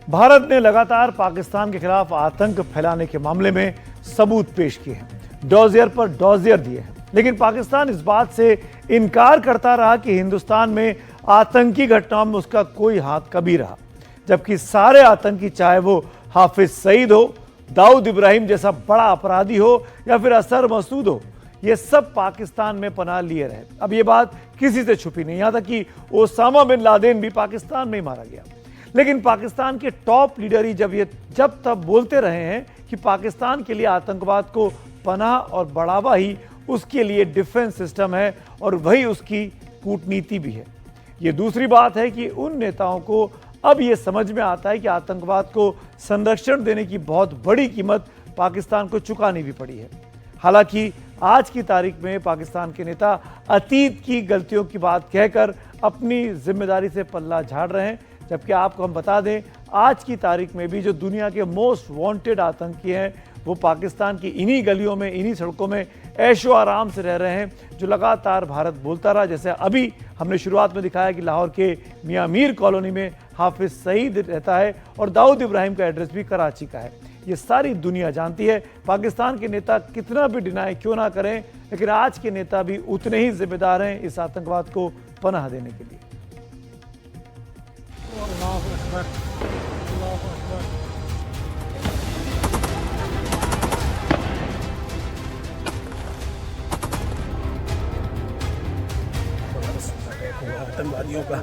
भारत ने लगातार पाकिस्तान के खिलाफ आतंक फैलाने के मामले में सबूत पेश किए हैं, डॉजियर पर डॉजियर दिए हैं, लेकिन पाकिस्तान इस बात से इनकार करता रहा कि हिंदुस्तान में आतंकी घटनाओं में उसका कोई हाथ कभी रहा, जबकि सारे आतंकी, चाहे वो हाफिज सईद हो, दाऊद इब्राहिम जैसा बड़ा अपराधी हो या फिर असर मसूद हो, ये सब पाकिस्तान में पनाह लिए रहे। अब ये बात किसी से छुपी नहीं, यहां तक कि ओसामा बिन लादेन भी पाकिस्तान में ही मारा गया। लेकिन पाकिस्तान के टॉप लीडर ही जब तब बोलते रहे हैं कि पाकिस्तान के लिए आतंकवाद को पनाह और बढ़ावा ही उसके लिए डिफेंस सिस्टम है और वही उसकी कूटनीति भी है। ये दूसरी बात है कि उन नेताओं को अब ये समझ में आता है कि आतंकवाद को संरक्षण देने की बहुत बड़ी कीमत पाकिस्तान को चुकानी भी पड़ी है। हालांकि आज की तारीख में पाकिस्तान के नेता अतीत की गलतियों की बात कहकर अपनी जिम्मेदारी से पल्ला झाड़ रहे हैं, जबकि आपको हम बता दें, आज की तारीख में भी जो दुनिया के मोस्ट वांटेड आतंकी हैं वो पाकिस्तान की इन्हीं गलियों में, इन्हीं सड़कों में ऐशो आराम से रह रहे हैं, जो लगातार भारत बोलता रहा। जैसे अभी हमने शुरुआत में दिखाया कि लाहौर के मियां मीर कॉलोनी में हाफिज सईद रहता है और दाऊद इब्राहिम का एड्रेस भी कराची का है। ये सारी दुनिया जानती है। पाकिस्तान के नेता कितना भी डिनाई क्यों ना करें, लेकिन आज के नेता भी उतने ही जिम्मेदार हैं इस आतंकवाद को पनाह देने के लिए। आतंकवादियों का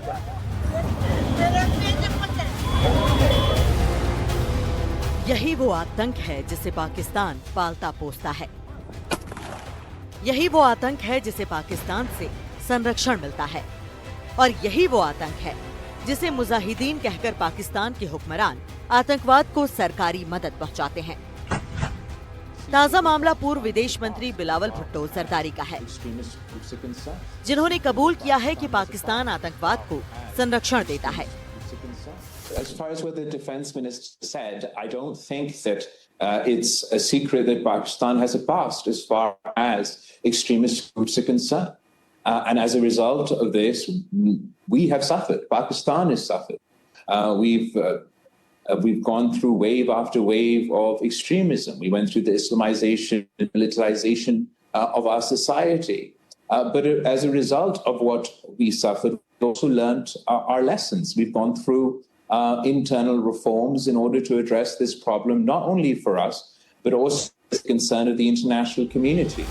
यही वो आतंक है जिसे पाकिस्तान पालता पोसता है। यही वो आतंक है जिसे पाकिस्तान से संरक्षण मिलता है। और यही वो आतंक है जिसे मुजाहिदीन कहकर पाकिस्तान के हुक्मरान आतंकवाद को सरकारी मदद पहुंचाते हैं। ताजा मामला पूर्व विदेश मंत्री बिलावल भुट्टो जरदारी का है, जिन्होंने कबूल किया है कि पाकिस्तान आतंकवाद को संरक्षण देता है। As far as what the defense minister said, I don't think that it's a secret that Pakistan has a past as far as extremist groups are concerned. And as a result of this, we have suffered. Pakistan has suffered. We've gone through wave after wave of extremism. We went through the Islamization, militarization of our society. But as a result of what we suffered, we also learned our lessons. We've gone through internal reforms in order to address this problem, not only for us, but also as a concern of the international community.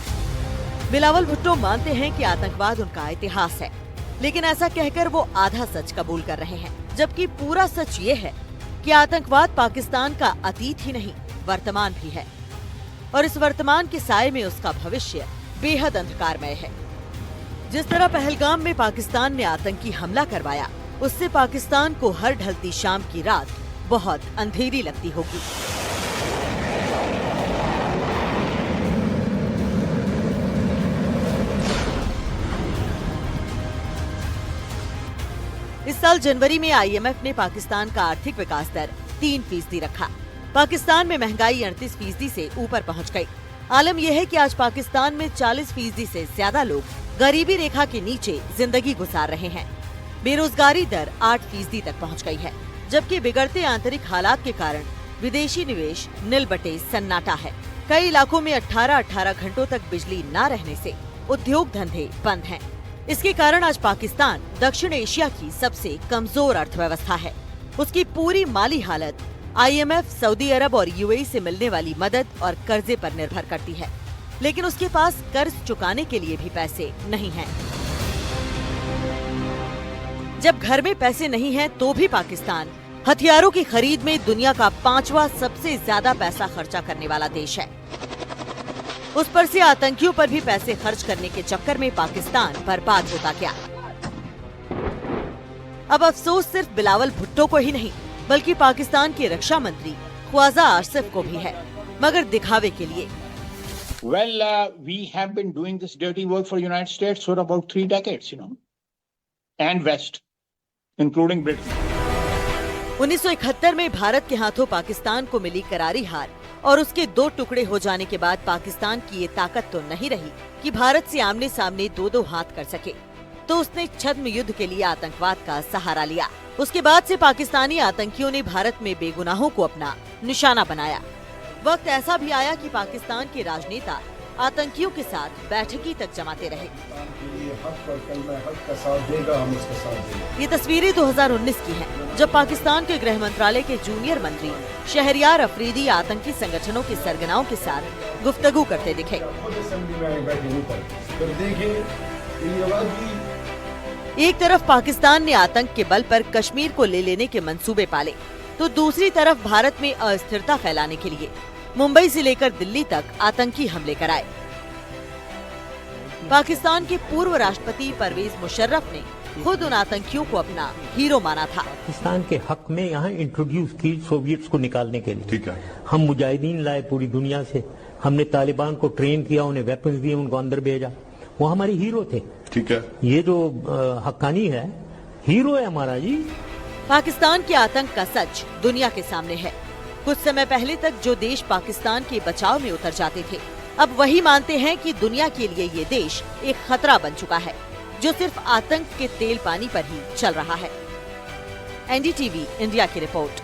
Bilawal Bhutto मानते हैं कि आतंकवाद उनका इतिहास है, लेकिन ऐसा कहकर वो आधा सच कबूल कर रहे हैं, जबकि पूरा सच ये है कि आतंकवाद पाकिस्तान का अतीत ही नहीं, वर्तमान भी है। और इस वर्तमान के साये में उसका भविष्य बेहद अंधकारमय है। जिस तरह पहलगाम में पाकिस्तान ने आतंकी हमला करवाया, उससे पाकिस्तान को हर ढलती शाम की रात बहुत अंधेरी लगती होगी। इस साल जनवरी में IMF ने पाकिस्तान का आर्थिक विकास दर 3% रखा। पाकिस्तान में महंगाई 38% से ऊपर पहुंच गई। आलम यह है कि आज पाकिस्तान में 40% से ज्यादा लोग गरीबी रेखा के नीचे जिंदगी गुजार रहे हैं। बेरोजगारी दर 8% तक पहुंच गई है, जबकि बिगड़ते आंतरिक हालात के कारण विदेशी निवेश नीलबटे सन्नाटा है। कई इलाकों में 18 घंटों तक बिजली न रहने से उद्योग धंधे बंद हैं। इसके कारण आज पाकिस्तान दक्षिण एशिया की सबसे कमजोर अर्थव्यवस्था है। उसकी पूरी माली हालत IMF, सऊदी अरब और UAE से मिलने वाली मदद और कर्जे पर निर्भर करती है, लेकिन उसके पास कर्ज चुकाने के लिए भी पैसे नहीं हैं। जब घर में पैसे नहीं हैं, तो भी पाकिस्तान हथियारों की खरीद में दुनिया का 5वां सबसे ज्यादा पैसा खर्चा करने वाला देश है। उस पर से आतंकियों पर भी पैसे खर्च करने के चक्कर में पाकिस्तान बर्बाद होता गया। अब अफसोस सिर्फ बिलावल भुट्टो को ही नहीं, बल्कि पाकिस्तान के रक्षा मंत्री ख्वाजा आसिफ को भी है, मगर दिखावे के लिए। Well, we have been doing this dirty work for United States for about 3 decades, and West, including Britain. 1971 में भारत के हाथों पाकिस्तान को मिली करारी हार और उसके 2 टुकड़े हो जाने के बाद पाकिस्तान की ये ताकत तो नहीं रही कि भारत से आमने सामने 2-2 हाथ कर सके। तो उसने छद्म युद्ध के लिए आतंकवाद का सहारा लिया। उसके बाद से पाकिस्तानी आतंकियों ने भारत में बेगुनाहों को अपना निशाना बनाया। वक्त ऐसा भी आया कि पाकिस्तान के राजनेता आतंकियों के साथ बैठकी तक जमाते रहे। ये तस्वीरें 2019 की हैं, जब पाकिस्तान के गृह मंत्रालय के जूनियर मंत्री शहरयार अफरीदी आतंकी संगठनों के सरगनाओं के साथ गुफ्तगू करते दिखे। एक तरफ पाकिस्तान ने आतंक के बल पर कश्मीर को ले लेने के मंसूबे पाले, तो दूसरी तरफ भारत में अस्थिरता फैलाने के लिए मुंबई से लेकर दिल्ली तक आतंकी हमले कराए। पाकिस्तान के पूर्व राष्ट्रपति परवेज मुशर्रफ ने खुद उन आतंकियों को अपना हीरो माना था। पाकिस्तान के हक में यहाँ इंट्रोड्यूस की सोवियट्स को निकालने के लिए। ठीक है। हम मुजाहिदीन लाए पूरी दुनिया से, हमने तालिबान को ट्रेन किया, उन्हें वेपन्स दिए, उनको अंदर भेजा, वो हमारे हीरो थे। ठीक है। ये जो हक्कानी है, हीरो है हमारा जी। पाकिस्तान के आतंक का सच दुनिया के सामने है। कुछ समय पहले तक जो देश पाकिस्तान के बचाव में उतर जाते थे, अब वही मानते हैं कि दुनिया के लिए ये देश एक खतरा बन चुका है, जो सिर्फ आतंक के तेल पानी पर ही चल रहा है। एनडीटीवी इंडिया की रिपोर्ट।